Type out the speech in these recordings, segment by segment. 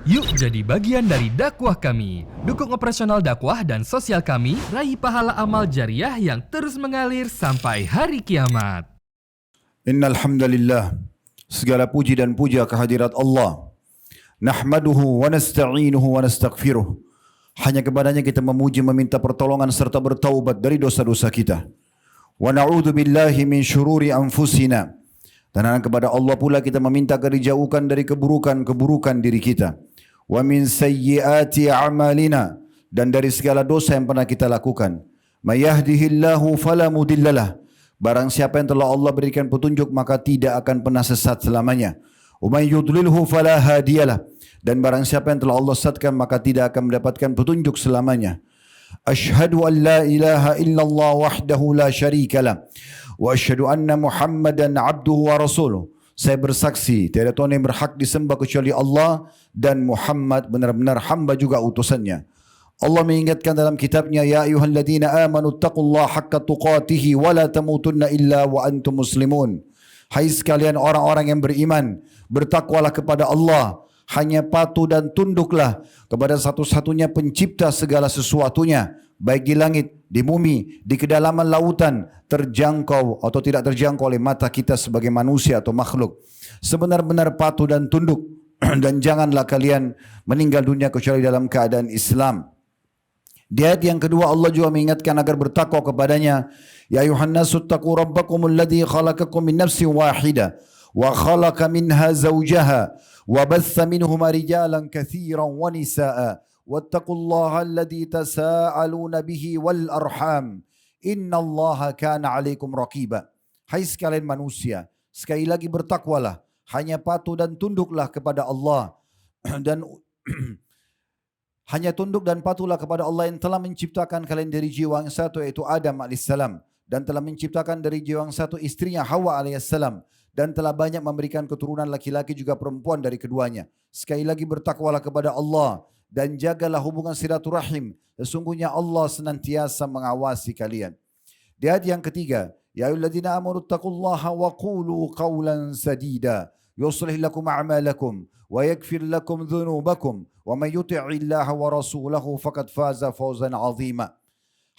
Yuk jadi bagian dari dakwah kami. Dukung operasional dakwah dan sosial kami, raih pahala amal jariah yang terus mengalir sampai hari kiamat. Innal hamdalillah, segala puji dan puja kehadirat Allah. Nahmaduhu wa nasta'inuhu wa nastaghfiruh. Hanya kepadanya kita memuji, meminta pertolongan serta bertaubat dari dosa-dosa kita. Wa na'udzu billahi min syururi anfusina. Dan kepada Allah pula kita meminta agar dijauhkan dari keburukan-keburukan diri kita. Wa min sayyiati a'malina, dan dari segala dosa yang pernah kita lakukan. May yahdihillahu fala mudhillalah. Barang siapa yang telah Allah berikan petunjuk maka tidak akan pernah sesat selamanya. Wa may yudlilhu fala hadiyalah. Dan barang siapa yang telah Allah sesatkan maka tidak akan mendapatkan petunjuk selamanya. Asyhadu an la ilaha illallah wahdahu la syarikalah. Wa asyhadu anna Muhammadan abduhu wa rasuluh. Saya bersaksi tiada Tuhan yang berhak disembah kecuali Allah dan Muhammad benar-benar hamba juga utusannya. Allah mengingatkan dalam kitabnya, ya ayyuhalladzina amanu taqullaha haqqa tuqatih wa la tamutunna illa wa antum muslimun. Hai sekalian orang-orang yang beriman, bertakwalah kepada Allah, hanya patuh dan tunduklah kepada satu-satunya pencipta segala sesuatunya, baik di langit, di bumi, di kedalaman lautan, terjangkau atau tidak terjangkau oleh mata kita sebagai manusia atau makhluk. Sebenar-benar patuh dan tunduk dan janganlah kalian meninggal dunia kecuali dalam keadaan Islam. Di ayat yang kedua Allah juga mengingatkan agar bertakwa kepadanya. Ya ayuhan nasu taqu rabbakumul ladzi khalaqakum min nafsin wahidah wa khalaqa minha zawjaha wa batha minhuma rijalan katsiran wa nisaa wattaqullaha alladzi tasaaluna bihi wal arham innallaha kana 'alaikum raqiba. Hai sekalian manusia, sekali lagi bertakwalah, hanya patuh dan tunduklah kepada Allah dan hanya tunduk dan patuhlah kepada Allah yang telah menciptakan kalian dari jiwa yang satu yaitu Adam alaihissalam, dan telah menciptakan dari jiwa yang satu istrinya Hawa alaihissalam, dan telah banyak memberikan keturunan laki-laki juga perempuan dari keduanya. Sekali lagi bertakwalah kepada Allah dan jagalah hubungan silaturahim. Sesungguhnya Allah senantiasa mengawasi kalian. Di ayat yang ketiga, ya ayyuhalladzina amanu taqullaha wa qulu qawlan sadida yuslih lakum a'malakum wa yaghfir lakum dhunubakum wa may yuti'illaha wa rasulahu faqad faza fawzan 'azima.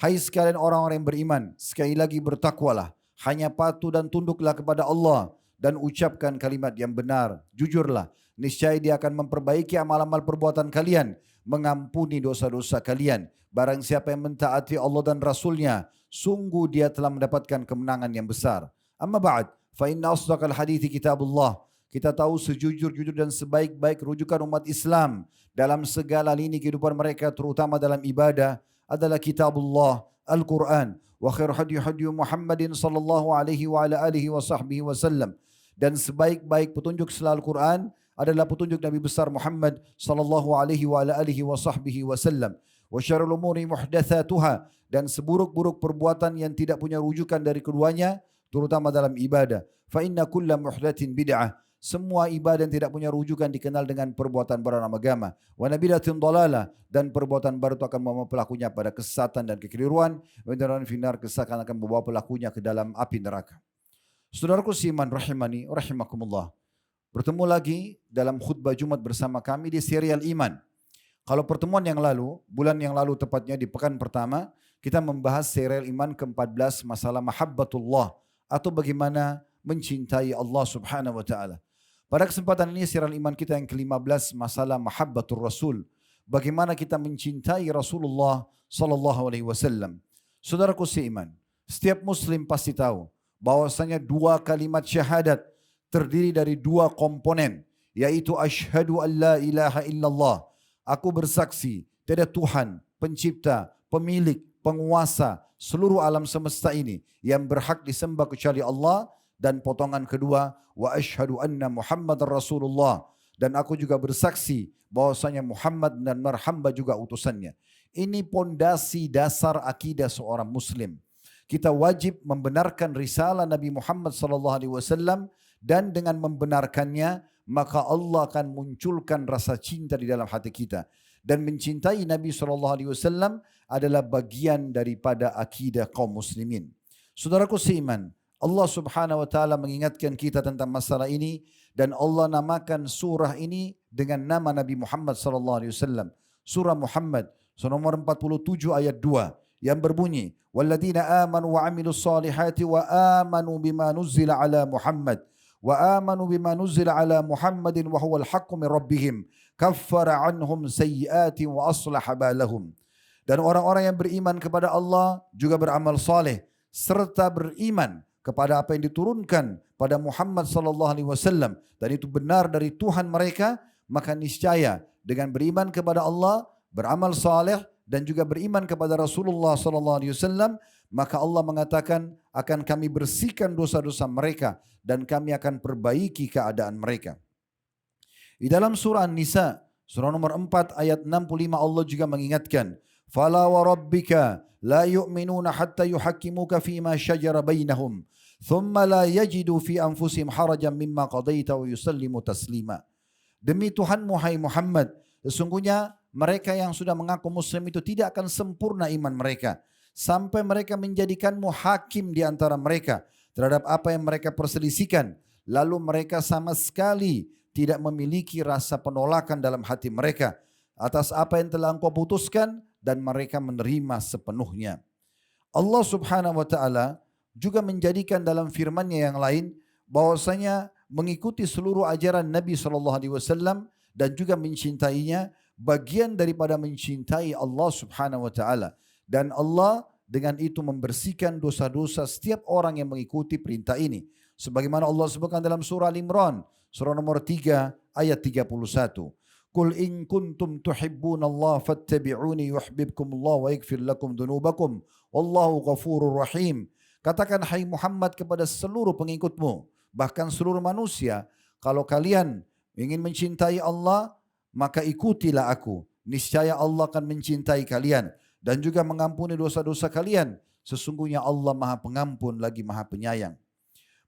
Hai sekalian orang-orang yang beriman, sekali lagi bertakwalah, hanya patuh dan tunduklah kepada Allah dan ucapkan kalimat yang benar, jujurlah. Niscaya Dia akan memperbaiki amal-amal perbuatan kalian, mengampuni dosa-dosa kalian. Barang siapa yang mentaati Allah dan Rasulnya, sungguh dia telah mendapatkan kemenangan yang besar. Amma ba'd, fa inna asdaqal hadithi kitabullah. Kita tahu sejujur-jujur dan sebaik-baik rujukan umat Islam dalam segala lini kehidupan mereka, terutama dalam ibadah, adalah kitabullah, Al-Quran. Wa khair hadyu Muhammadin sallallahu alaihi wa ala alihi wa sahbihi wa sallam. Dan sebaik-baik petunjuk setelah Al-Quran adalah petunjuk Nabi besar Muhammad sallallahu alaihi wa ala alihi wa sahbihi wa sallam. Wa syarrul umuri muhdatsatuha, dan seburuk-buruk perbuatan yang tidak punya rujukan dari keduanya, terutama dalam ibadah. Fa inna kulla muhdatsin bid'ah. Semua ibadah yang tidak punya rujukan dikenal dengan perbuatan baru dalam agama. Wa nabidatin dalalah, dan perbuatan baru itu akan membawa pelakunya pada kesesatan dan kekeliruan. Wa daran finar, kesesatan akan membawa pelakunya ke dalam api neraka. Saudaraku seiman rahimani rahimakumullah. Bertemu lagi dalam khutbah Jumat bersama kami di serial Iman. Kalau pertemuan yang lalu, bulan yang lalu tepatnya di pekan pertama, kita membahas serial Iman ke-14, masalah mahabbatullah, atau bagaimana mencintai Allah subhanahu wa ta'ala. Pada kesempatan ini serial Iman kita yang ke-15, masalah mahabbatur Rasul. Bagaimana kita mencintai Rasulullah sallallahu alaihi wasallam. Saudaraku seiman, setiap muslim pasti tahu bahwasanya dua kalimat syahadat terdiri dari dua komponen, yaitu asyhadu an la ilaha illallah. Aku bersaksi tiada Tuhan, pencipta, pemilik, penguasa seluruh alam semesta ini yang berhak disembah kecuali Allah. Dan potongan kedua, wa asyhadu anna Muhammadar Rasulullah, dan aku juga bersaksi bahwasanya Muhammad dan hamba juga utusannya. Ini pondasi dasar akidah seorang muslim. Kita wajib membenarkan risalah Nabi Muhammad SAW, dan dengan membenarkannya maka Allah akan munculkan rasa cinta di dalam hati kita. Dan mencintai Nabi SAW adalah bagian daripada akidah kaum muslimin. Saudaraku seiman, Allah subhanahu wa ta'ala mengingatkan kita tentang masalah ini dan Allah namakan surah ini dengan nama Nabi Muhammad sallallahu alaihi wasallam. Surah Muhammad, surah nomor 47 ayat 2 yang berbunyi, "Walladzina amanu wa 'amilus solihati wa amanu bima nuzzila ala Muhammad wa amanu bima nuzzila ala Muhammadin wa huwal haqqu min rabbihim kaffara 'anhum sayyi'atihim wa aslaha balahum." Dan orang-orang yang beriman kepada Allah juga beramal saleh serta beriman kepada apa yang diturunkan pada Muhammad sallallahu alaihi wasallam dan itu benar dari Tuhan mereka, maka niscaya dengan beriman kepada Allah, beramal saleh dan juga beriman kepada Rasulullah sallallahu alaihi wasallam, maka Allah mengatakan akan kami bersihkan dosa-dosa mereka dan kami akan perbaiki keadaan mereka. Di dalam surah An-Nisa, surah nomor 4 ayat 65 Allah juga mengingatkan, "Fala wa rabbika la yu'minuna hatta yuhakkimuka fima shajara bainahum, thumma la yajidu fi anfusihim harajan mimma qadaita wa yusallimu taslima." Demi Tuhanmu hai Muhammad, sesungguhnya mereka yang sudah mengaku muslim itu tidak akan sempurna iman mereka sampai mereka menjadikanmu hakim di antara mereka terhadap apa yang mereka perselisihkan, lalu mereka sama sekali tidak memiliki rasa penolakan dalam hati mereka atas apa yang telah engkau putuskan dan mereka menerima sepenuhnya. Allah subhanahu wa ta'ala juga menjadikan dalam firman-Nya yang lain bahwasanya mengikuti seluruh ajaran Nabi SAW dan juga mencintainya bagian daripada mencintai Allah subhanahu wa ta'ala. Dan Allah dengan itu membersihkan dosa-dosa setiap orang yang mengikuti perintah ini. Sebagaimana Allah sebutkan dalam surah Al-Imran, surah nomor 3 ayat 31. Qul in kuntum tuhibbunallaha fattabi'uni yuhibbukumullah wa yaghfir lakum dhunubakum wallahu ghafurur rahim. Katakan hai Muhammad kepada seluruh pengikutmu, bahkan seluruh manusia, kalau kalian ingin mencintai Allah, maka ikutilah aku. Niscaya Allah akan mencintai kalian dan juga mengampuni dosa-dosa kalian. Sesungguhnya Allah Maha Pengampun lagi Maha Penyayang.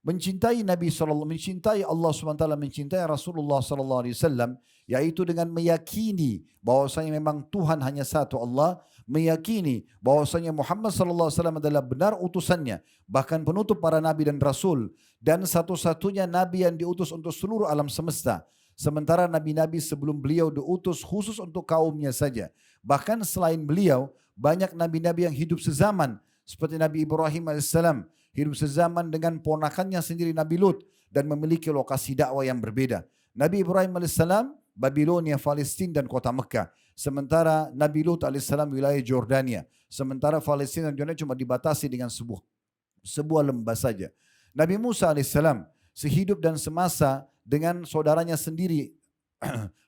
Mencintai Nabi sallallahu mencintai Allah SWT, mencintai Rasulullah sallallahu alaihi wasallam, yaitu dengan meyakini bahwasanya memang Tuhan hanya satu Allah, meyakini bahwasanya Muhammad sallallahu alaihi wasallam adalah benar utusannya, bahkan penutup para nabi dan rasul, dan satu-satunya nabi yang diutus untuk seluruh alam semesta. Sementara nabi-nabi sebelum beliau diutus khusus untuk kaumnya saja. Bahkan selain beliau, banyak nabi-nabi yang hidup sezaman, seperti Nabi Ibrahim alaihissalam, hidup sezaman dengan ponakannya sendiri Nabi Lut dan memiliki lokasi dakwah yang berbeda. Nabi Ibrahim alaihissalam Babilonia, Palestina dan kota Mekah. Sementara Nabi Lut alaihissalam wilayah Jordania. Sementara Palestina dan Jordania cuma dibatasi dengan sebuah lembah saja. Nabi Musa alaihissalam sehidup dan semasa dengan saudaranya sendiri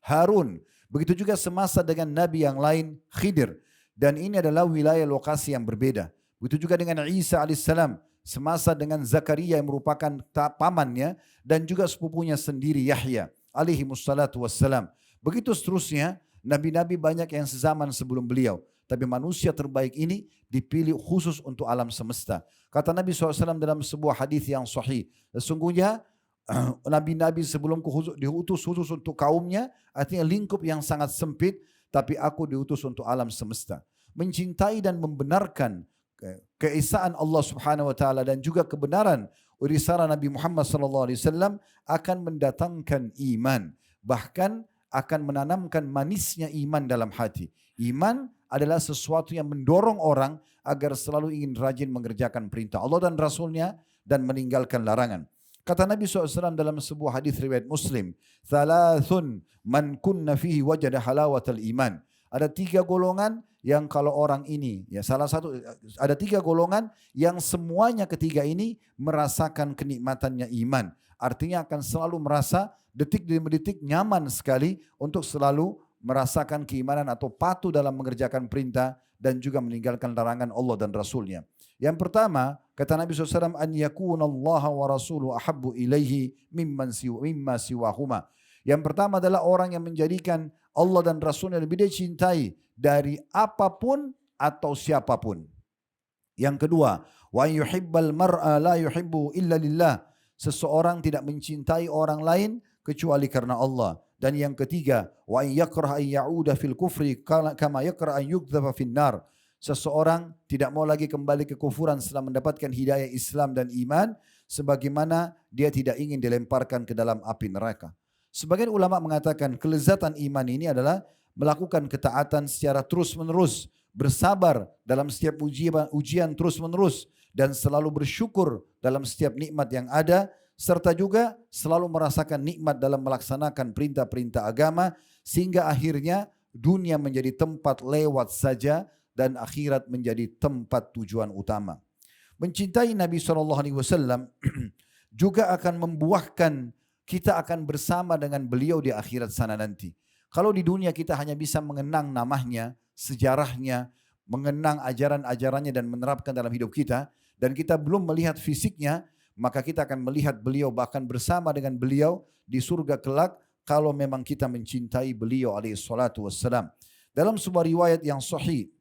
Harun. Begitu juga semasa dengan Nabi yang lain Khidir. Dan ini adalah wilayah lokasi yang berbeda. Begitu juga dengan Isa alaihissalam semasa dengan Zakaria yang merupakan pamannya dan juga sepupunya sendiri Yahya alaihi wassalatu wassalam. Begitu seterusnya, nabi-nabi banyak yang sezaman sebelum beliau. Tapi manusia terbaik ini dipilih khusus untuk alam semesta. Kata Nabi SAW dalam sebuah hadis yang sahih, sesungguhnya nabi-nabi sebelumku diutus khusus untuk kaumnya, artinya lingkup yang sangat sempit, tapi aku diutus untuk alam semesta. Mencintai dan membenarkan keesaan Allah Subhanahu wa taala dan juga kebenaran risalah Nabi Muhammad sallallahu alaihi wasallam akan mendatangkan iman, bahkan akan menanamkan manisnya iman dalam hati. Iman adalah sesuatu yang mendorong orang agar selalu ingin rajin mengerjakan perintah Allah dan Rasulnya dan meninggalkan larangan. Kata Nabi SAW dalam sebuah hadis riwayat Muslim, "Thalathun man kunna fihi wajada halawatal iman." Ada 3 golongan yang kalau orang ini, ya ada 3 golongan yang semuanya ketiga ini merasakan kenikmatannya iman. Artinya akan selalu merasa detik demi detik nyaman sekali untuk selalu merasakan keimanan atau patuh dalam mengerjakan perintah dan juga meninggalkan larangan Allah dan Rasulnya. Yang pertama, kata Nabi SAW, an yakunallaha wa rasuluhu ahabbu ilaihi mimma siwahuma. Yang pertama adalah orang yang menjadikan Allah dan Rasulnya lebih dia cintai dari apapun atau siapapun. Yang kedua, wa yuhibbal mar'a la yuhibbu illa lillah. Seseorang tidak mencintai orang lain kecuali karena Allah. Dan yang ketiga, wa yakrah an ya'uda fil kufri kama yakrah an yukdhafa fin nar. Seseorang tidak mau lagi kembali ke kufuran setelah mendapatkan hidayah Islam dan iman, sebagaimana dia tidak ingin dilemparkan ke dalam api neraka. Sebagian ulama mengatakan kelezatan iman ini adalah melakukan ketaatan secara terus-menerus, bersabar dalam setiap ujian terus-menerus, dan selalu bersyukur dalam setiap nikmat yang ada, serta juga selalu merasakan nikmat dalam melaksanakan perintah-perintah agama, sehingga akhirnya dunia menjadi tempat lewat saja dan akhirat menjadi tempat tujuan utama. Mencintai Nabi SAW juga akan membuahkan kita akan bersama dengan beliau di akhirat sana nanti. Kalau di dunia kita hanya bisa mengenang namanya, sejarahnya, mengenang ajaran-ajarannya dan menerapkan dalam hidup kita, dan kita belum melihat fisiknya, maka kita akan melihat beliau bahkan bersama dengan beliau di surga kelak kalau memang kita mencintai beliau alaihi salatu wassalam. Dalam sebuah riwayat yang sahih,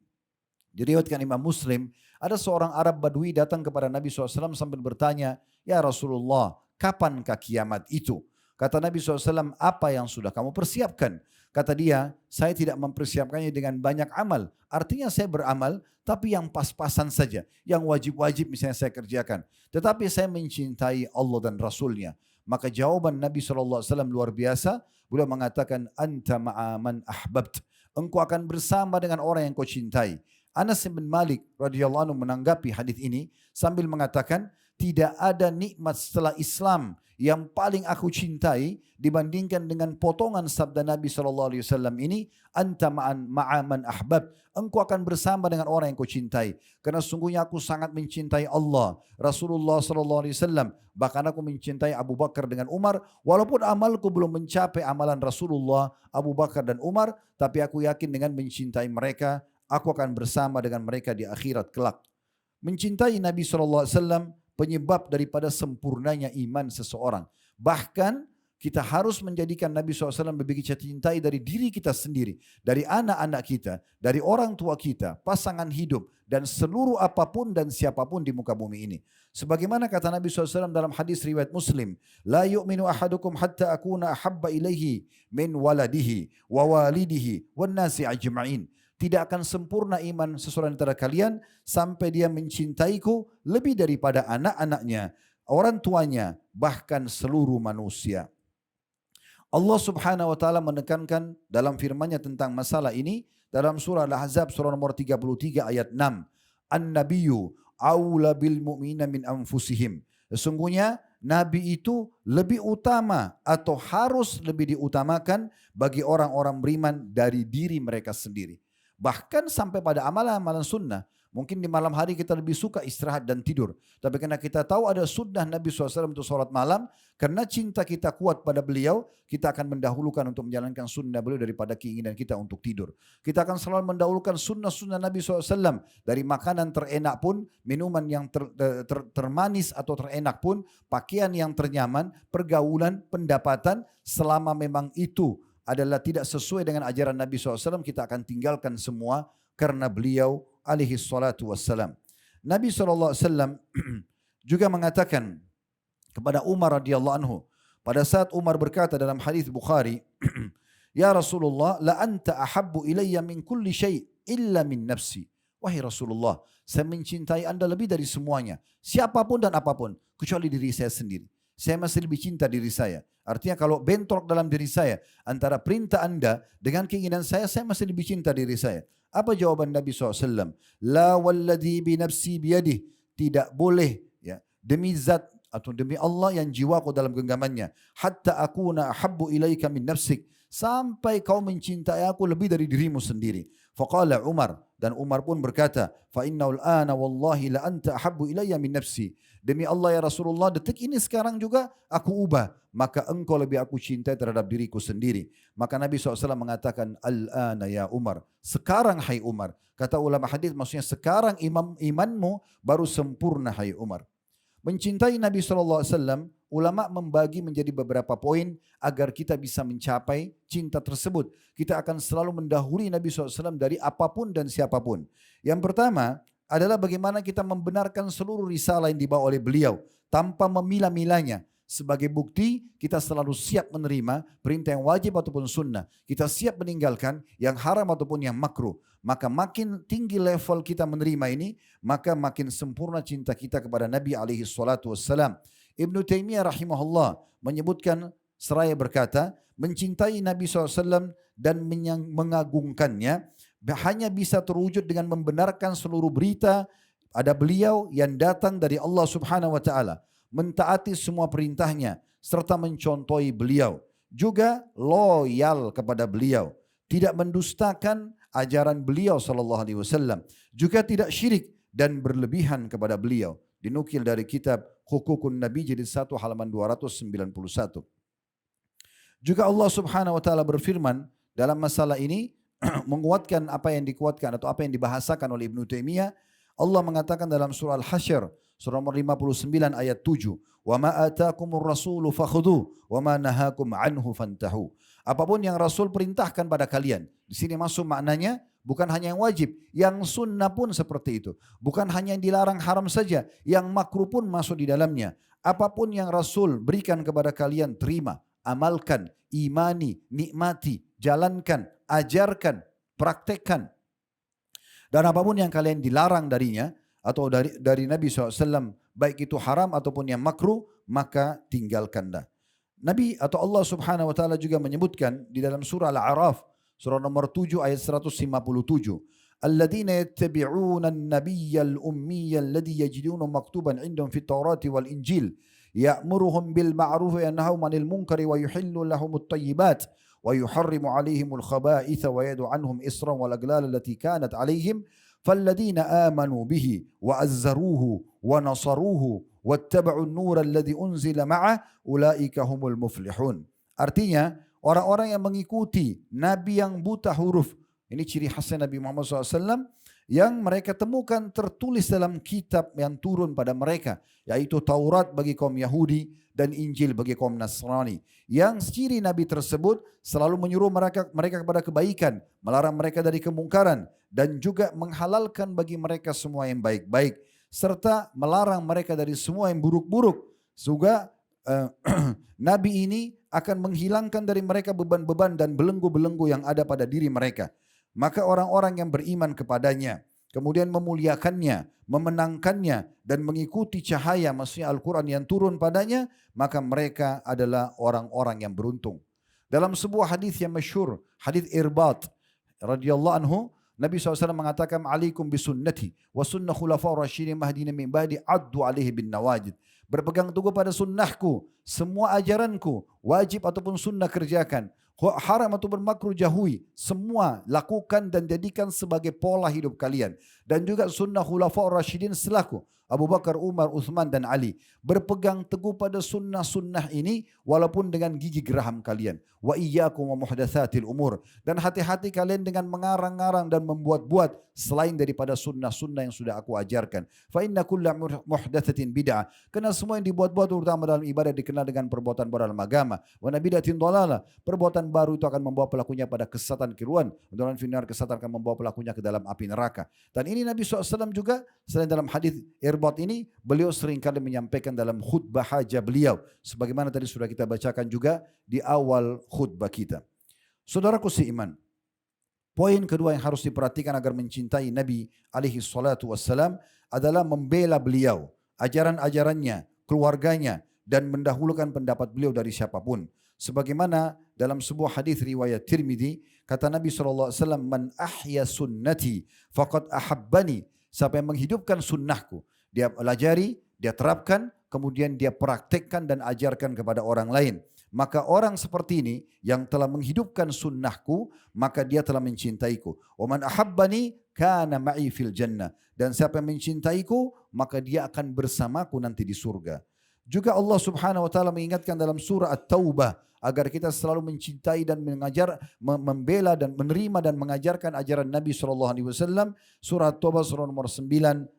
diriwayatkan Imam Muslim, ada seorang Arab Badui datang kepada Nabi SAW sambil bertanya, "Ya Rasulullah, kapankah kiamat itu?" Kata Nabi SAW, "Apa yang sudah kamu persiapkan?" Kata dia, "Saya tidak mempersiapkannya dengan banyak amal. Artinya saya beramal, tapi yang pas-pasan saja. Yang wajib-wajib misalnya saya kerjakan. Tetapi saya mencintai Allah dan Rasulnya." Maka jawaban Nabi SAW luar biasa. Beliau mengatakan, "Anta ma'aman ahbabt." Engkau akan bersama dengan orang yang kau cintai. Anas bin Malik radhiyallahu anhu menanggapi hadis ini sambil mengatakan, tidak ada nikmat setelah Islam yang paling aku cintai dibandingkan dengan potongan sabda Nabi SAW ini, anta ma'aman ahbab, engkau akan bersama dengan orang yang kau cintai. Karena sungguhnya aku sangat mencintai Allah, Rasulullah SAW, bahkan aku mencintai Abu Bakar dengan Umar, walaupun amalku belum mencapai amalan Rasulullah, Abu Bakar dan Umar, tapi aku yakin dengan mencintai mereka, aku akan bersama dengan mereka di akhirat kelak. Mencintai Nabi SAW penyebab daripada sempurnanya iman seseorang. Bahkan kita harus menjadikan Nabi SAW lebih kita cintai dari diri kita sendiri, dari anak-anak kita, dari orang tua kita, pasangan hidup, dan seluruh apapun dan siapapun di muka bumi ini. Sebagaimana kata Nabi SAW dalam hadis riwayat Muslim, "La yu'minu ahadukum hatta akuna ahabba ilaihi min waladihi wa walidihi wan nasi ajma'in." Tidak akan sempurna iman seseorang antara kalian sampai dia mencintaiku lebih daripada anak-anaknya, orang tuanya, bahkan seluruh manusia. Allah Subhanahu wa taala menekankan dalam firman-Nya tentang masalah ini dalam surah Al-Ahzab surah nomor 33 ayat 6. An-nabiyyu aula bil mu'minina min anfusihim. Sesungguhnya Nabi itu lebih utama atau harus lebih diutamakan bagi orang-orang beriman dari diri mereka sendiri. Bahkan sampai pada amalan-amalan sunnah. Mungkin di malam hari kita lebih suka istirahat dan tidur. Tapi karena kita tahu ada sunnah Nabi SAW untuk sholat malam. Karena cinta kita kuat pada beliau, kita akan mendahulukan untuk menjalankan sunnah beliau daripada keinginan kita untuk tidur. Kita akan selalu mendahulukan sunnah-sunnah Nabi SAW. Dari makanan terenak pun, minuman yang termanis atau terenak pun, pakaian yang ternyaman, pergaulan, pendapatan, selama memang itu adalah tidak sesuai dengan ajaran Nabi SAW, kita akan tinggalkan semua karena beliau alaihi salatu wassalam. Nabi SAW juga mengatakan kepada Umar radhiyallahu anhu, pada saat Umar berkata dalam hadis Bukhari, "Ya Rasulullah, la anta ahabbu ilayya min kulli syai' illa min nafsi." Wahai Rasulullah, saya mencintai Anda lebih dari semuanya, siapapun dan apapun, kecuali diri saya sendiri. Saya masih lebih cinta diri saya. Artinya kalau bentrok dalam diri saya antara perintah Anda dengan keinginan saya masih lebih cinta diri saya. Apa jawaban Nabi SAW? La walladhi binafsi biyadih. Tidak boleh, ya, demi zat atau demi Allah yang jiwaku dalam genggamannya. Hatta akuna ahabbu ilaika min nafsik. Sampai kau mencintai aku lebih dari dirimu sendiri. Faqala Umar, dan Umar pun berkata, "Fa innal ana wallahi la anta ahabbu ilayya min nafsi." Demi Allah ya Rasulullah, detik ini sekarang juga aku ubah, maka engkau lebih aku cintai terhadap diriku sendiri. Maka Nabi SAW mengatakan, "Al-ana ya Umar." Sekarang hai Umar. Kata ulama hadis maksudnya sekarang imanmu baru sempurna hai Umar. Mencintai Nabi SAW, ulama membagi menjadi beberapa poin agar kita bisa mencapai cinta tersebut. Kita akan selalu mendahului Nabi SAW dari apapun dan siapapun. Yang pertama adalah bagaimana kita membenarkan seluruh risalah yang dibawa oleh beliau tanpa memilah-milahnya. Sebagai bukti kita selalu siap menerima perintah yang wajib ataupun sunnah. Kita siap meninggalkan yang haram ataupun yang makruh. Maka makin tinggi level kita menerima ini, maka makin sempurna cinta kita kepada Nabi alaihi salatu wassalam. Ibnu Taimiyah rahimahullah menyebutkan seraya berkata, mencintai Nabi SAW dan mengagungkannya hanya bisa terwujud dengan membenarkan seluruh berita ada beliau yang datang dari Allah Subhanahu wa taala, mentaati semua perintahnya serta mencontohi beliau, juga loyal kepada beliau, tidak mendustakan ajaran beliau sallallahu alaihi wasallam, juga tidak syirik dan berlebihan kepada beliau. Dinukil dari kitab Hukukun Nabi jilid 1 halaman 291. Juga Allah Subhanahu wa taala berfirman dalam masalah ini menguatkan apa yang dikuatkan atau apa yang dibahasakan oleh Ibnu Taimiyah. Allah mengatakan dalam surah Al-Hasyr surah nomor 59 ayat 7, "Wa ma ataakumur rasulu fakhudhu wa ma nahakum anhu fantahu." Apapun yang Rasul perintahkan pada kalian. Di sini masuk maknanya bukan hanya yang wajib, yang sunnah pun seperti itu. Bukan hanya yang dilarang haram saja, yang makruh pun masuk di dalamnya. Apapun yang Rasul berikan kepada kalian, terima, amalkan, imani, nikmati, jalankan, ajarkan, praktekkan. Dan apapun yang kalian dilarang darinya atau dari Nabi SAW, baik itu haram ataupun yang makruh, maka tinggalkanlah. Nabi atau Allah Subhanahu wa taala juga menyebutkan di dalam surah Al-A'raf surah nomor 7 ayat 157. Alladzina yattabi'una an-nabiyyal ummiyya alladhi yajidunahu maktuban 'indahum fit Taurati wal Injil ya'muruhum bil ma'ruf wa yanhahum 'anil munkari wa yuhillu lahumut thayyibat wa yuharrimu 'alaihimul khaba'itha wa yad'u 'anhum isran wal aglal allati kanat 'alaihim falladzina amanu bihi wa azzaruhu wa nasaruhu wattaba'un nur alladhi unzila ma'ah ulaika humul muflihun. Artinya orang-orang yang mengikuti Nabi yang buta huruf, ini ciri khasnya Nabi Muhammad SAW, yang mereka temukan tertulis dalam kitab yang turun pada mereka, yaitu Taurat bagi kaum Yahudi dan Injil bagi kaum Nasrani. Yang ciri Nabi tersebut selalu menyuruh mereka kepada kebaikan, melarang mereka dari kemungkaran, dan juga menghalalkan bagi mereka semua yang baik-baik, serta melarang mereka dari semua yang buruk-buruk. Juga Nabi ini akan menghilangkan dari mereka beban-beban dan belenggu-belenggu yang ada pada diri mereka. Maka orang-orang yang beriman kepadanya, kemudian memuliakannya, memenangkannya, dan mengikuti cahaya, maksudnya Al-Quran yang turun padanya, maka mereka adalah orang-orang yang beruntung. Dalam sebuah hadis yang masyhur, hadis Irbat radhiyallahu anhu, Nabi SAW mengatakan, "Alaikum bisunnati wa sunnah khulafaur rasyidin mahdina min ba'di addu alaihi bin nawajid." Berpegang teguh pada sunnahku, semua ajaranku, wajib ataupun sunnah kerjakan, haram ataupun makruh jauhi, semua lakukan dan jadikan sebagai pola hidup kalian. Dan juga sunnah khulafaur rasyidin setelahku, Abu Bakar, Umar, Uthman dan Ali. Berpegang teguh pada sunnah-sunnah ini walaupun dengan gigi geraham kalian. Wa iyyakum wa muhdatsatil umur. Dan hati-hati kalian dengan mengarang-arang dan membuat-buat selain daripada sunnah-sunnah yang sudah aku ajarkan. Fa inna kulla muhdatsatin bid'ah. Karena semua yang dibuat-buat terutama dalam ibadah dikenal dengan perbuatan baru dalam agama. Wa nabidatin dhalalah. Perbuatan baru itu akan membawa pelakunya pada kesesatan kiruan. Dalam finar kesesatan akan membawa pelakunya ke dalam api neraka. Dan ini Nabi SAW juga selain dalam hadis Irbat ini, beliau seringkali menyampaikan dalam khutbah hajah beliau. Sebagaimana tadi sudah kita bacakan juga di awal khutbah kita. Saudaraku seiman, poin kedua yang harus diperhatikan agar mencintai Nabi alaihi salatu wassalam adalah membela beliau, ajaran-ajarannya, keluarganya, dan mendahulukan pendapat beliau dari siapapun. Sebagaimana dalam sebuah hadis riwayat Tirmidzi, kata Nabi SAW, "Man ahya sunnati faqad ahabbani." Siapa yang menghidupkan sunnahku, dia pelajari, dia terapkan, kemudian dia praktekkan dan ajarkan kepada orang lain. Maka orang seperti ini yang telah menghidupkan sunnahku, maka dia telah mencintaiku. Wa man ahabbani kana ma'i fil jannah. Dan siapa yang mencintaiku, maka dia akan bersamaku nanti di surga. Juga Allah Subhanahu wa taala mengingatkan dalam surah At-Taubah agar kita selalu mencintai dan mengajar, membela dan menerima dan mengajarkan ajaran Nabi SAW. Surah At-Taubah surah nomor 9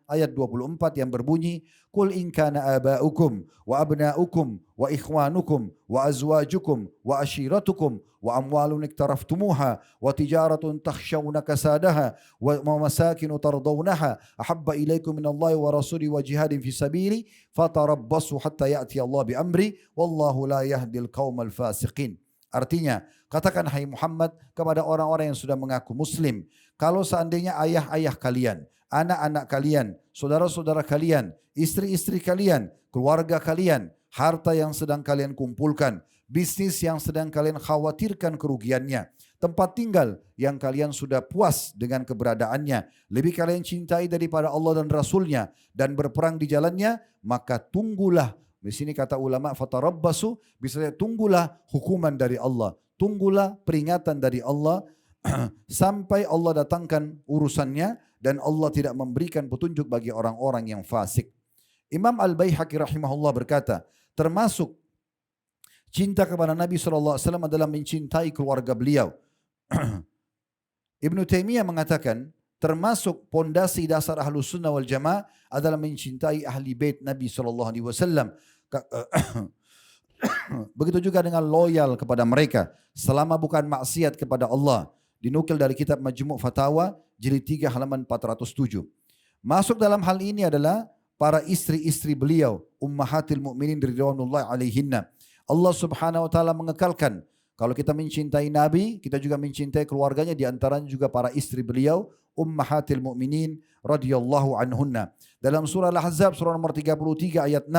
ayat 24 yang berbunyi, "Qul in kana aba'ukum wa abna'ukum wa ikhwanukum wa azwajukum wa ashiratukum wa amwalun iktaraftumuha wa tijaratun takhshawna kasadaha wa masakinu tardawnaha ahabba ilaikum minallahi wa rasuli wa jihadin fi sabili fatarabbasu hatta ya'ti Allah bi amri wallahu la yahdil qaumal fasiqin." Artinya, katakan hai Muhammad kepada orang-orang yang sudah mengaku muslim, kalau seandainya ayah-ayah kalian, anak-anak kalian, saudara-saudara kalian, istri-istri kalian, keluarga kalian, harta yang sedang kalian kumpulkan, bisnis yang sedang kalian khawatirkan kerugiannya, tempat tinggal yang kalian sudah puas dengan keberadaannya, lebih kalian cintai daripada Allah dan Rasulnya, dan berperang di jalannya, maka tunggulah. Di sini kata ulama, fatarabbasu, bisa tunggulah hukuman dari Allah, tunggulah peringatan dari Allah, sampai Allah datangkan urusannya, dan Allah tidak memberikan petunjuk bagi orang-orang yang fasik. Imam Al-Baihaqi rahimahullah berkata, termasuk cinta kepada Nabi SAW adalah mencintai keluarga beliau. Ibnu Taimiyah mengatakan, termasuk pondasi dasar Ahlus Sunnah wal Jamaah adalah mencintai ahli bait Nabi SAW. Begitu juga dengan loyal kepada mereka selama bukan maksiat kepada Allah. Dinukil dari kitab Majmu' Fatawa jilid 3 halaman 407. Masuk dalam hal ini adalah para istri-istri beliau, ummahatil mu'minin ridwanullahi alaihinna. Allah Subhanahu wa taala mengekalkan, kalau kita mencintai Nabi, kita juga mencintai keluarganya, di antaranya juga para istri beliau, ummahatil mu'minin radhiyallahu anhunna. Dalam surah Al-Ahzab surah nomor 33 ayat 6,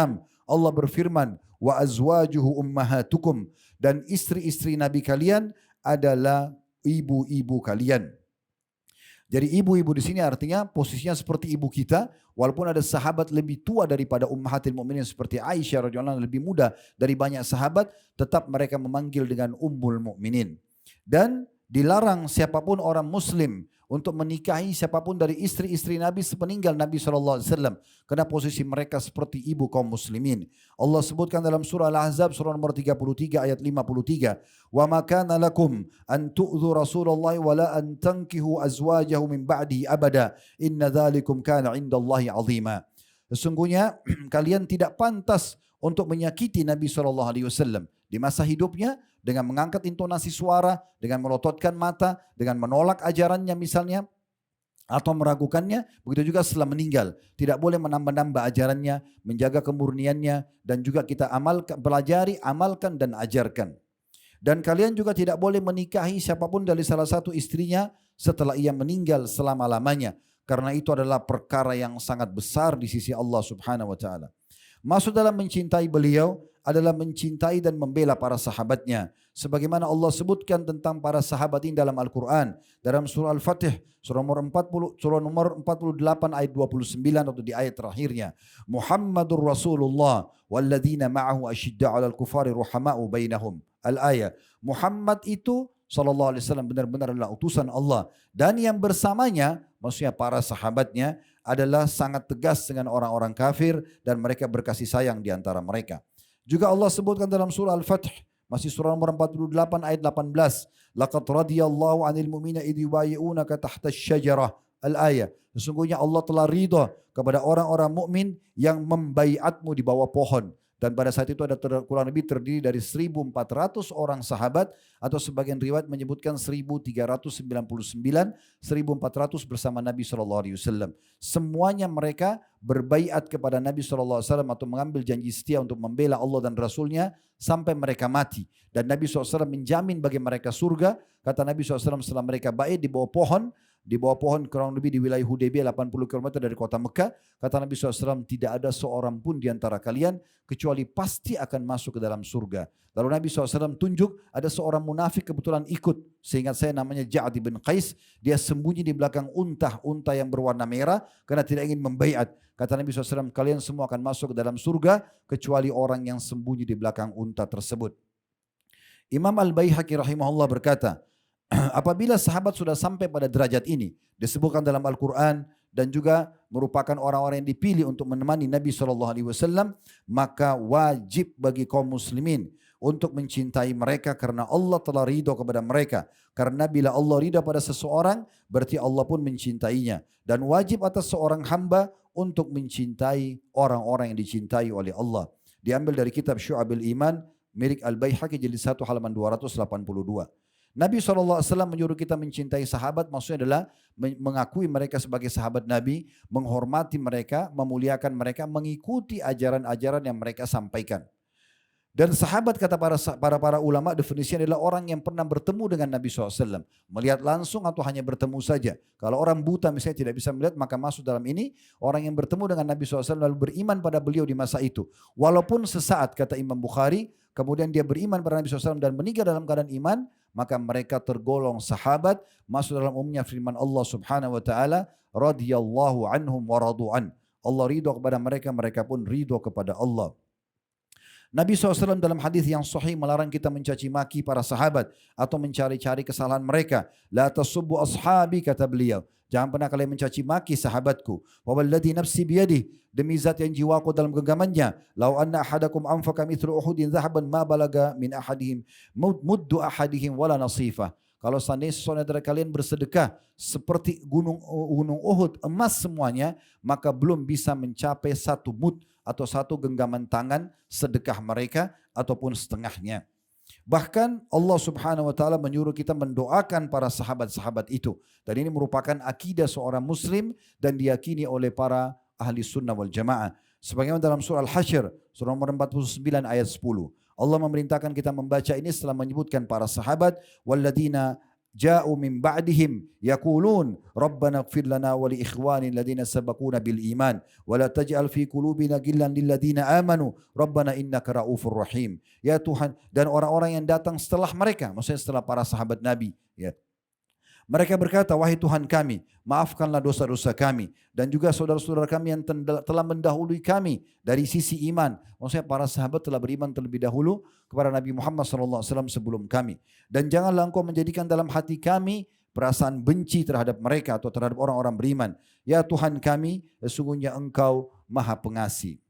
Allah berfirman, wa azwajuhu ummahatukum, dan istri-istri Nabi kalian adalah ibu-ibu kalian. Jadi ibu-ibu di sini artinya posisinya seperti ibu kita, walaupun ada sahabat lebih tua daripada ummahatil mukminin seperti Aisyah radhiyallahu anha, lebih muda dari banyak sahabat, tetap mereka memanggil dengan ummul mukminin. Dan dilarang siapapun orang muslim untuk menikahi siapapun dari istri-istri Nabi sepeninggal Nabi SAW. Karena posisi mereka seperti ibu kaum muslimin. Allah sebutkan dalam surah Al-Ahzab surah nomor 33 ayat 53. Wa ma kana lakum an tu'dhu Rasulullah wa la an tankihu azwajahu min ba'di abada. Inna dhalikum kana indallahi azima. Sesungguhnya kalian tidak pantas untuk menyakiti Nabi SAW di masa hidupnya dengan mengangkat intonasi suara, dengan melototkan mata, dengan menolak ajarannya misalnya, atau meragukannya. Begitu juga setelah meninggal, tidak boleh menambah-nambah ajarannya, menjaga kemurniannya, dan juga kita amalkan, pelajari, amalkan dan ajarkan. Dan kalian juga tidak boleh menikahi siapapun dari salah satu istrinya setelah ia meninggal selama-lamanya, karena itu adalah perkara yang sangat besar di sisi Allah Subhanahu wa taala. Masuk dalam mencintai beliau adalah mencintai dan membela para sahabatnya. Sebagaimana Allah sebutkan tentang para sahabat ini dalam Al-Quran. Dalam surah Al-Fatih, surah nomor 48 ayat 29 atau di ayat terakhirnya. Muhammadur Rasulullah walladzina ma'ahu asyidda'u 'alal kufari ruhama'u bainahum. Al-ayat. Muhammad itu sallallahu alaihi wasallam benar-benar adalah utusan Allah, dan yang bersamanya maksudnya para sahabatnya adalah sangat tegas dengan orang-orang kafir dan mereka berkasih sayang di antara mereka. Juga Allah sebutkan dalam surah Al-Fath, masih surah nomor 48 ayat 18, laqad radiyallahu 'anil mu'minina idh yubayyi'unaka tahta asy-syajarah. Al-ayat. Sesungguhnya Allah telah ridha kepada orang-orang mukmin yang membaiatmu di bawah pohon. Dan pada saat itu ada kurang lebih terdiri dari 1.400 orang sahabat, atau sebagian riwayat menyebutkan 1.399, 1.400 bersama Nabi SAW. Semuanya mereka berbaiat kepada Nabi SAW atau mengambil janji setia untuk membela Allah dan Rasulnya sampai mereka mati. Dan Nabi SAW menjamin bagi mereka surga. Kata Nabi SAW setelah mereka bait di bawah pohon kurang lebih di wilayah Hudaybiyah 80 km dari kota Mekah. Kata Nabi SAW, tidak ada seorang pun di antara kalian kecuali pasti akan masuk ke dalam surga. Lalu Nabi SAW tunjuk ada seorang munafik kebetulan ikut. Seingat saya namanya Ja'ad bin Qais. Dia sembunyi di belakang unta yang berwarna merah karena tidak ingin membaiat. Kata Nabi SAW, kalian semua akan masuk ke dalam surga kecuali orang yang sembunyi di belakang unta tersebut. Imam Al-Baihaqi rahimahullah berkata, apabila sahabat sudah sampai pada derajat ini, disebutkan dalam Al-Quran dan juga merupakan orang-orang yang dipilih untuk menemani Nabi SAW, maka wajib bagi kaum muslimin untuk mencintai mereka karena Allah telah ridho kepada mereka. Karena bila Allah ridho pada seseorang, berarti Allah pun mencintainya. Dan wajib atas seorang hamba untuk mencintai orang-orang yang dicintai oleh Allah. Diambil dari kitab Syu'abil Iman, milik Al-Baihaqi jilid 1 halaman 282. Nabi SAW menyuruh kita mencintai sahabat, maksudnya adalah mengakui mereka sebagai sahabat Nabi, menghormati mereka, memuliakan mereka, mengikuti ajaran-ajaran yang mereka sampaikan. Dan sahabat kata para ulama definisinya adalah orang yang pernah bertemu dengan Nabi SAW. Melihat langsung atau hanya bertemu saja. Kalau orang buta misalnya tidak bisa melihat maka masuk dalam ini. Orang yang bertemu dengan Nabi SAW lalu beriman pada beliau di masa itu. Walaupun sesaat kata Imam Bukhari. Kemudian dia beriman pada Nabi SAW dan meninggal dalam keadaan iman. Maka mereka tergolong sahabat. Masuk dalam umumnya firman Allah Subhanahu Wa Taala. Radiyallahu anhum wa radu'an. Allah ridho kepada mereka, mereka pun ridho kepada Allah. Nabi SAW dalam hadis yang sahih melarang kita mencaci maki para sahabat atau mencari-cari kesalahan mereka. La tasubbu ashabi kata beliau. Jangan pernah kalian mencaci maki sahabatku. Wa walladhi nafsi biyadih. Demi zat yang jiwaku dalam genggamannya. Lau anna ahadakum anfaka mithlu uhudin zahaban ma balaga min ahadihim muddu ahadihim wala nasifah. Kalau seandainya seseorang dari kalian bersedekah seperti gunung Uhud emas semuanya, maka belum bisa mencapai satu mud atau satu genggaman tangan sedekah mereka ataupun setengahnya. Bahkan Allah Subhanahu Wa Taala menyuruh kita mendoakan para sahabat-sahabat itu. Dan ini merupakan akidah seorang muslim dan diyakini oleh para ahli sunnah wal jamaah. Sebagaimana dalam surah Al-Hasyr, surah nomor 49 ayat 10. Allah memerintahkan kita membaca ini setelah menyebutkan para sahabat. Walladzina ja'u min ba'dihim yaqulun rabbana ighfir lana wa li ikhwanina alladziina sabaquna bil iman wa la taj'al fi qulubina ghillan lil ladziina amanu rabbana innaka raufur rahim. Ya Tuhan, dan orang-orang yang datang setelah mereka, maksudnya setelah para sahabat Nabi, ya. Mereka berkata, wahai Tuhan kami, maafkanlah dosa-dosa kami dan juga saudara-saudara kami yang telah mendahului kami dari sisi iman. Maksudnya para sahabat telah beriman terlebih dahulu kepada Nabi Muhammad SAW sebelum kami. Dan janganlah engkau menjadikan dalam hati kami perasaan benci terhadap mereka atau terhadap orang-orang beriman. Ya Tuhan kami, sesungguhnya engkau maha pengasih.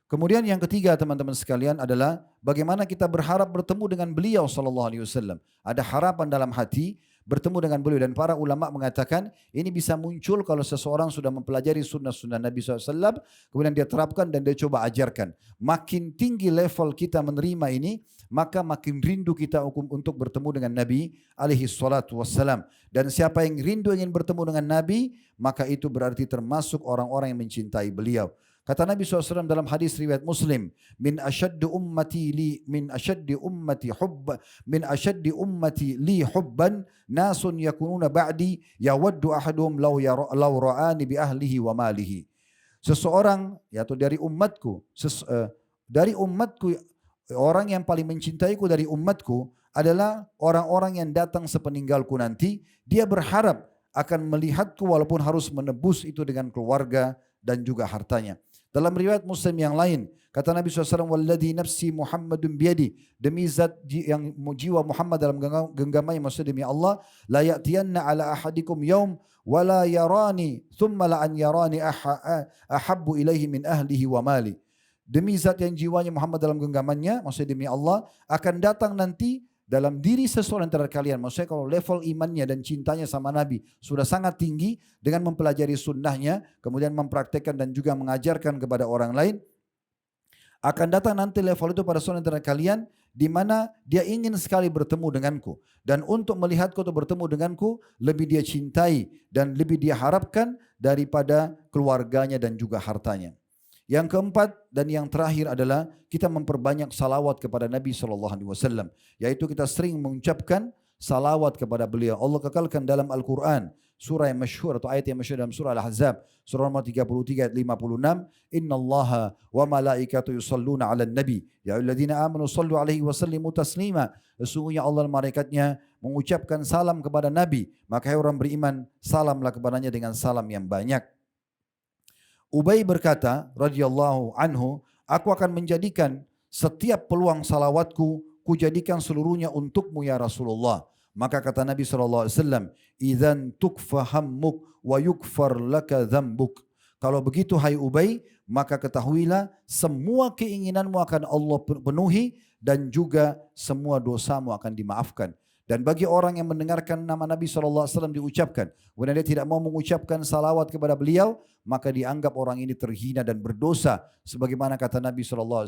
Kemudian yang ketiga teman-teman sekalian adalah bagaimana kita berharap bertemu dengan beliau SAW. Ada harapan dalam hati bertemu dengan beliau, dan para ulama mengatakan ini bisa muncul kalau seseorang sudah mempelajari sunnah-sunnah Nabi SAW, kemudian dia terapkan dan dia coba ajarkan. Makin tinggi level kita menerima ini, maka makin rindu kita untuk bertemu dengan Nabi SAW. Dan siapa yang rindu ingin bertemu dengan Nabi, maka itu berarti termasuk orang-orang yang mencintai beliau. Kata Nabi SAW dalam hadis riwayat Muslim, min ashaddi ummati li hubban nasun yakununa ba'di yawaddu ahaduhum law ra'ani bi ahlihi wa malihi. Seseorang yaitu dari umatku, orang yang paling mencintaiku dari umatku adalah orang-orang yang datang sepeninggalku nanti. Dia berharap akan melihatku walaupun harus menebus itu dengan keluarga dan juga hartanya. Dalam riwayat Muslim yang lain, kata Nabi SAW, walladhi nafsi Muhammadun biyadi, demi zat yang jiwa Muhammad dalam genggamannya, maksudnya demi Allah, la ya'tiyanna ala ahadikum yaum wa la yarani thumma la an yarani ahabbu ilaihi min ahlihi wa mali. Demi zat yang jiwanya Muhammad dalam genggamannya, maksudnya demi Allah, akan datang nanti dalam diri seseorang antara kalian. Maksudnya kalau level imannya dan cintanya sama Nabi sudah sangat tinggi dengan mempelajari sunnahnya, kemudian mempraktekkan dan juga mengajarkan kepada orang lain, akan datang nanti level itu pada seorang antara kalian di mana dia ingin sekali bertemu denganku, dan untuk melihatku atau bertemu denganku lebih dia cintai dan lebih dia harapkan daripada keluarganya dan juga hartanya. Yang keempat dan yang terakhir adalah kita memperbanyak salawat kepada Nabi SAW. Yaitu kita sering mengucapkan salawat kepada beliau. Allah kekalkan dalam Al-Quran surah yang masyhur atau ayat yang masyhur dalam surah Al-Ahzab surah nomor 33 ayat 56. Inna Allaha wa malaikatu yusalluna ala nabi ya ayyuhalladzina amanu sallu alaihi wa sallimu taslima. Sesungguhnya Allah dan malaikatnya mengucapkan salam kepada Nabi, maka hai orang beriman salamlah kepadanya dengan salam yang banyak. Ubay berkata radhiyallahu anhu, aku akan menjadikan setiap peluang salawatku, kujadikan seluruhnya untukmu ya Rasulullah. Maka kata Nabi SAW, idzan tukfa hammuk wa yukfar laka dzambuk. Kalau begitu hai Ubay, maka ketahuilah semua keinginanmu akan Allah penuhi dan juga semua dosamu akan dimaafkan. Dan bagi orang yang mendengarkan nama Nabi SAW diucapkan, kemudian dia tidak mau mengucapkan salawat kepada beliau, maka dianggap orang ini terhina dan berdosa. Sebagaimana kata Nabi SAW,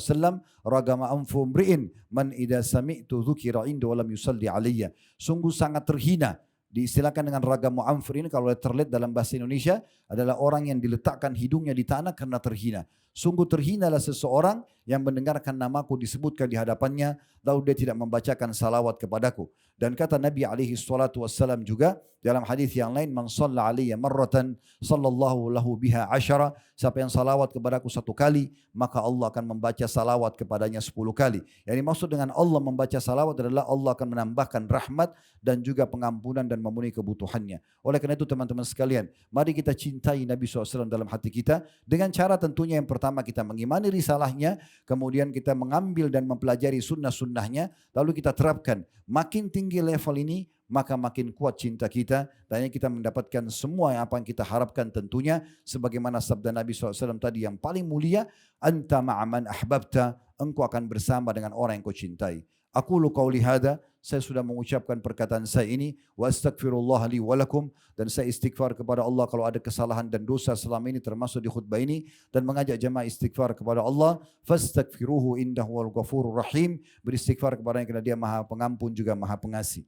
ragama anfu mri'in man idza sami'tu dzukira inda wa lam yusalli alayya. Sungguh sangat terhina diistilahkan dengan ragam mu'amfir ini kalau terlihat dalam bahasa Indonesia adalah orang yang diletakkan hidungnya di tanah karena terhina. Sungguh terhinalah seseorang yang mendengarkan namaku disebutkan di hadapannya lalu dia tidak membacakan salawat kepadaku. Dan kata Nabi alaihi salatu wassalam juga dalam hadis yang lain, man shalla alayya marratan sallallahu lahu biha asyara, siapa yang salawat kepadaku 1 kali maka Allah akan membaca salawat kepadanya 10 kali. Yang dimaksud dengan Allah membaca salawat adalah Allah akan menambahkan rahmat dan juga pengampunan dan memenuhi kebutuhannya. Oleh karena itu teman-teman sekalian, mari kita cintai Nabi SAW dalam hati kita dengan cara tentunya yang pertama kita mengimani risalahnya, kemudian kita mengambil dan mempelajari sunnah-sunnahnya, lalu kita terapkan. Makin tinggi level ini, maka makin kuat cinta kita dan kita mendapatkan semua yang apa yang kita harapkan tentunya sebagaimana sabda Nabi SAW tadi yang paling mulia, anta ma'aman ahbabta, engkau akan bersama dengan orang yang kau cintai. Aku qauli hada, saya sudah mengucapkan perkataan saya ini, wa astaghfirullah li wa lakum, dan saya istighfar kepada Allah kalau ada kesalahan dan dosa selama ini termasuk di khutbah ini, dan mengajak jemaah istighfar kepada Allah, fastaghfiruhu innahu wal ghafurur rahim, beristighfar kepada Dia Maha Pengampun juga Maha Pengasih.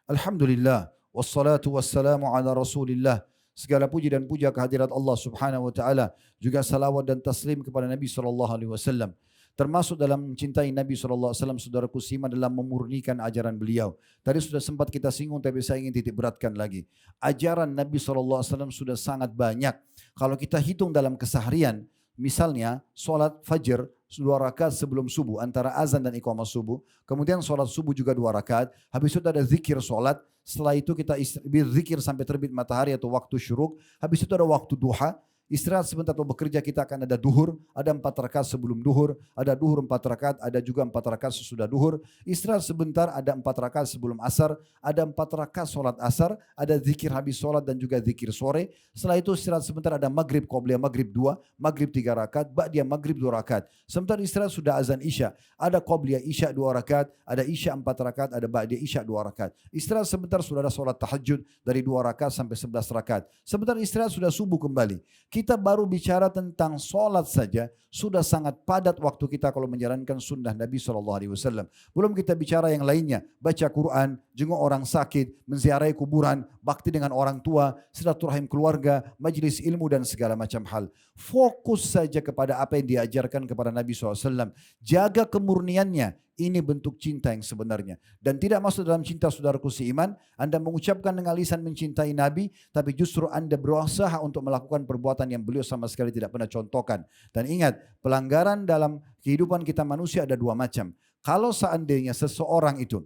Alhamdulillah, wassalatu wassalamu ala Rasulillah. Segala puji dan puja kehadirat Allah Subhanahu wa taala, juga salawat dan taslim kepada Nabi sallallahu alaihi wasallam. Termasuk dalam mencintai Nabi SAW, saudaraku simak, dalam memurnikan ajaran beliau. Tadi sudah sempat kita singgung, tapi saya ingin titik beratkan lagi. Ajaran Nabi SAW sudah sangat banyak. Kalau kita hitung dalam keseharian, misalnya solat fajr 2 rakaat sebelum subuh, antara azan dan iqamah subuh. Kemudian solat subuh juga 2 rakaat. Habis itu ada zikir solat. Setelah itu kita berzikir sampai terbit matahari atau waktu syuruk. Habis itu ada waktu duha. Istirahat sebentar atau bekerja, kita akan ada duhur, ada 4 rakaat sebelum duhur, ada duhur 4 rakaat, ada juga 4 rakaat sesudah duhur. Istirahat sebentar, ada 4 rakaat sebelum asar, ada 4 rakaat solat asar, ada zikir habis solat dan juga zikir sore. Setelah itu istirahat sebentar, ada maghrib, qobliyah maghrib 2, maghrib 3 rakaat, ba'diyah maghrib 2 rakaat. Sebentar istirahat sudah azan isya, ada qobliyah isya 2 rakaat, ada isya 4 rakaat, ada ba'diyah isya 2 rakaat. Istirahat sebentar sudah ada solat tahajud dari 2 rakaat sampai 11 rakaat. Sebentar istirahat sudah subuh kembali. Kita baru bicara tentang solat saja sudah sangat padat waktu kita kalau menjalankan sunnah Nabi SAW. Belum kita bicara yang lainnya, baca Quran, jenguk orang sakit, menziarahi kuburan, bakti dengan orang tua, silaturahim keluarga, majlis ilmu dan segala macam hal. Fokus saja kepada apa yang diajarkan kepada Nabi SAW. Jaga kemurniannya. Ini bentuk cinta yang sebenarnya. Dan tidak masuk dalam cinta saudaraku seiman, Anda mengucapkan dengan lisan mencintai Nabi, tapi justru Anda berusaha untuk melakukan perbuatan yang beliau sama sekali tidak pernah contohkan. Dan ingat, pelanggaran dalam kehidupan kita manusia ada 2 macam. Kalau seandainya seseorang itu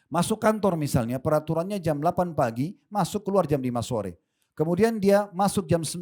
masuk kantor misalnya, peraturannya jam 8 pagi, masuk keluar jam 5 sore. Kemudian dia masuk jam 9,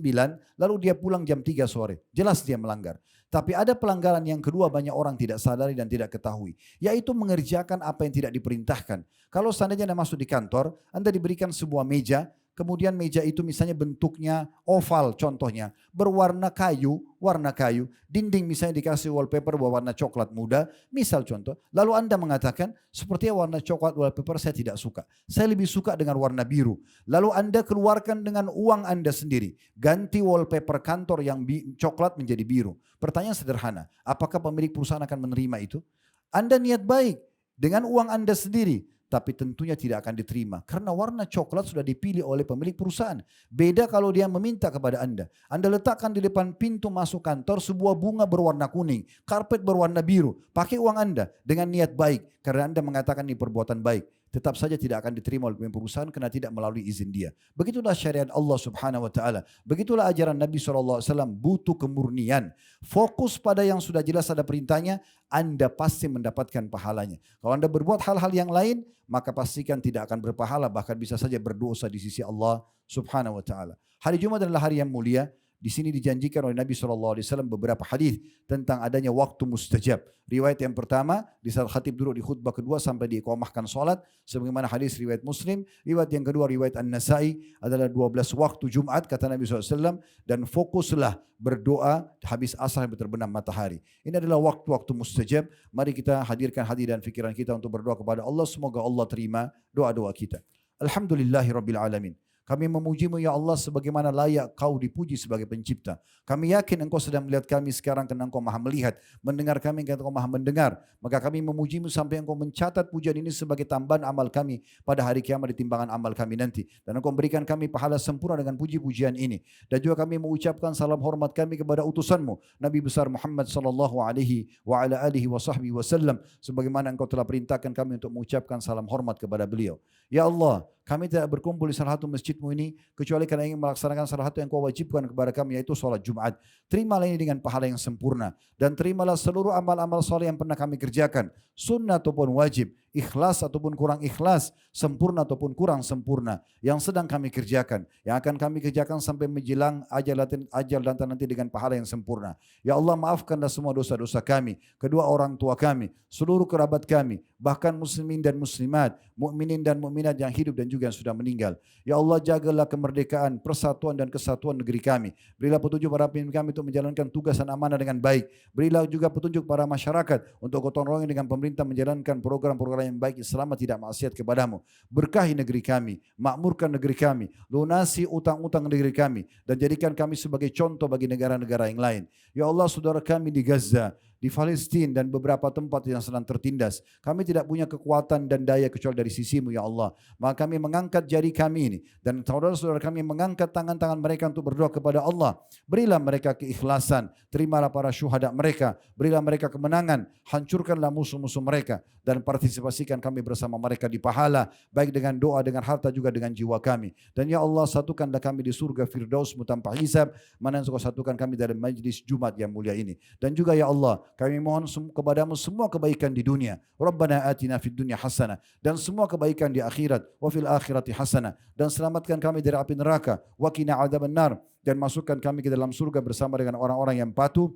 lalu dia pulang jam 3 sore. Jelas dia melanggar. Tapi ada pelanggaran yang kedua banyak orang tidak sadari dan tidak ketahui. Yaitu mengerjakan apa yang tidak diperintahkan. Kalau seandainya Anda masuk di kantor, Anda diberikan sebuah meja, kemudian meja itu misalnya bentuknya oval contohnya, berwarna kayu, warna kayu, dinding misalnya dikasih wallpaper berwarna coklat muda, misal contoh. Lalu Anda mengatakan, sepertinya warna coklat wallpaper saya tidak suka. Saya lebih suka dengan warna biru. Lalu Anda keluarkan dengan uang Anda sendiri. Ganti wallpaper kantor yang coklat menjadi biru. Pertanyaan sederhana, apakah pemilik perusahaan akan menerima itu? Anda niat baik dengan uang Anda sendiri. Tapi tentunya tidak akan diterima. Karena warna coklat sudah dipilih oleh pemilik perusahaan. Beda kalau dia meminta kepada Anda. Anda letakkan di depan pintu masuk kantor sebuah bunga berwarna kuning. Karpet berwarna biru. Pakai uang Anda dengan niat baik. Karena Anda mengatakan ini perbuatan baik. Tetap saja tidak akan diterima oleh pemilik perusahaan karena tidak melalui izin dia. Begitulah syariat Allah Subhanahu wa taala. Begitulah ajaran Nabi SAW, butuh kemurnian. Fokus pada yang sudah jelas ada perintahnya, Anda pasti mendapatkan pahalanya. Kalau Anda berbuat hal-hal yang lain, maka pastikan tidak akan berpahala, bahkan bisa saja berdosa di sisi Allah Subhanahu wa taala. Hari Jumat adalah hari yang mulia. Di sini dijanjikan oleh Nabi SAW beberapa hadis tentang adanya waktu mustajab. Riwayat yang pertama, di saat khatib duduk di khutbah kedua sampai diiqamahkan salat, sebagaimana hadis riwayat Muslim. Riwayat yang kedua, riwayat An-Nasai, adalah 12 waktu Jumat, kata Nabi SAW, dan fokuslah berdoa habis asar sampai terbenam matahari. Ini adalah waktu-waktu mustajab. Mari kita hadirkan hati dan fikiran kita untuk berdoa kepada Allah. Semoga Allah terima doa-doa kita. Alhamdulillahirabbil alamin. Kami memuji-Mu ya Allah sebagaimana layak Kau dipuji sebagai pencipta. Kami yakin Engkau sedang melihat kami sekarang karena Engkau maha melihat. Mendengar kami karena Engkau maha mendengar. Maka kami memuji-Mu sampai Engkau mencatat pujian ini sebagai tambahan amal kami pada hari kiamat di timbangan amal kami nanti. Dan Engkau berikan kami pahala sempurna dengan puji-pujian ini. Dan juga kami mengucapkan salam hormat kami kepada utusan-Mu, Nabi besar Muhammad sallallahu alaihi wa ala alihi wa sahbihi wasallam, sebagaimana Engkau telah perintahkan kami untuk mengucapkan salam hormat kepada beliau. Ya Allah, kami tidak berkumpul di salah satu masjidmu ini kecuali karena ingin melaksanakan salah satu yang Kau wajibkan kepada kami, yaitu salat Jumat. Terimalah ini dengan pahala yang sempurna dan terimalah seluruh amal-amal soleh yang pernah kami kerjakan, sunnah ataupun wajib, ikhlas ataupun kurang ikhlas, sempurna ataupun kurang sempurna, yang sedang kami kerjakan, yang akan kami kerjakan sampai menjelang ajal dan nanti dengan pahala yang sempurna. Ya Allah, maafkanlah semua dosa-dosa kami, kedua orang tua kami, seluruh kerabat kami, bahkan muslimin dan muslimat, mukminin dan mukminat yang hidup dan juga yang sudah meninggal. Ya Allah, jagalah kemerdekaan, persatuan dan kesatuan negeri kami. Berilah petunjuk para pemimpin kami untuk menjalankan tugas dan amanah dengan baik. Berilah juga petunjuk para masyarakat untuk gotong royong dengan pemerintah menjalankan program-program yang baik selama tidak maksiat kepadamu. Berkahi negeri kami, makmurkan negeri kami, lunasi utang-utang negeri kami, dan jadikan kami sebagai contoh bagi negara-negara yang lain. Ya Allah, saudara kami di Gaza, di Palestina dan beberapa tempat yang sedang tertindas, kami tidak punya kekuatan dan daya kecuali dari sisi-Mu ya Allah. Maka kami mengangkat jari kami ini dan saudara-saudara kami mengangkat tangan-tangan mereka untuk berdoa kepada Allah. Berilah mereka keikhlasan, terimalah para syuhada mereka, berilah mereka kemenangan, hancurkanlah musuh-musuh mereka dan partisipasikan kami bersama mereka di pahala, baik dengan doa, dengan harta juga dengan jiwa kami. Dan ya Allah, satukanlah kami di surga Firdaus-Mu tanpa hisab, mana yang Engkau satukan kami dalam majlis Jumat yang mulia ini. Dan juga ya Allah, kami mohon kepadamu semua kebaikan di dunia. Rabbana atina fid dunya hasanah, dan semua kebaikan di akhirat. Wa fil akhirati hasanah, dan selamatkan kami dari api neraka. Wa qina adzabannar, dan masukkan kami ke dalam surga bersama dengan orang-orang yang patuh.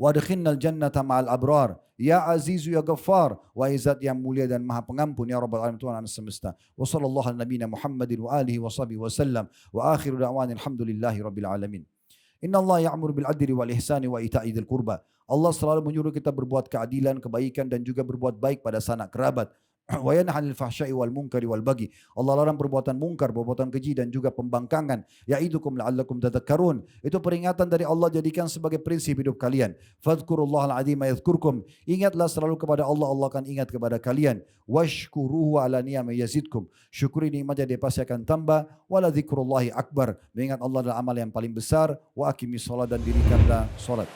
Wa adkhilnal jannata ma'al abrar. Ya Azizu ya Ghaffar, wa Izzat yang mulia dan maha pengampun, ya Rabbal alamin, Tuhan alam semesta. Wa sallallahu ala nabiyina Muhammadin wa alihi wa sahbihi wa sallam. Wa akhiru da'wana alhamdulillahi rabbil alamin. Inna Allah ya'mur bil adli wal ihsani wa ita'i dzil qurba. Allah selalu menyuruh kita berbuat keadilan, kebaikan dan juga berbuat baik pada sanak kerabat. Wa yanha 'anil fahsya'i wal munkari wal baghi. Allah larang perbuatan mungkar, perbuatan keji dan juga pembangkangan. Ya'idukum la'allakum tadhakkarun. Itu peringatan dari Allah, jadikan sebagai prinsip hidup kalian. Fadhkurullahal 'azima yadhkurkum. Ingatlah selalu kepada Allah, Allah akan ingat kepada kalian. Washkuruhu 'ala ni'ami yazidkum. Syukuri nikmatnya, dia pasti akan tambah. Wala dzikrullahi akbar. Mengingat Allah adalah amal yang paling besar. Wa aqimis shalah, dan dirikanlah salat.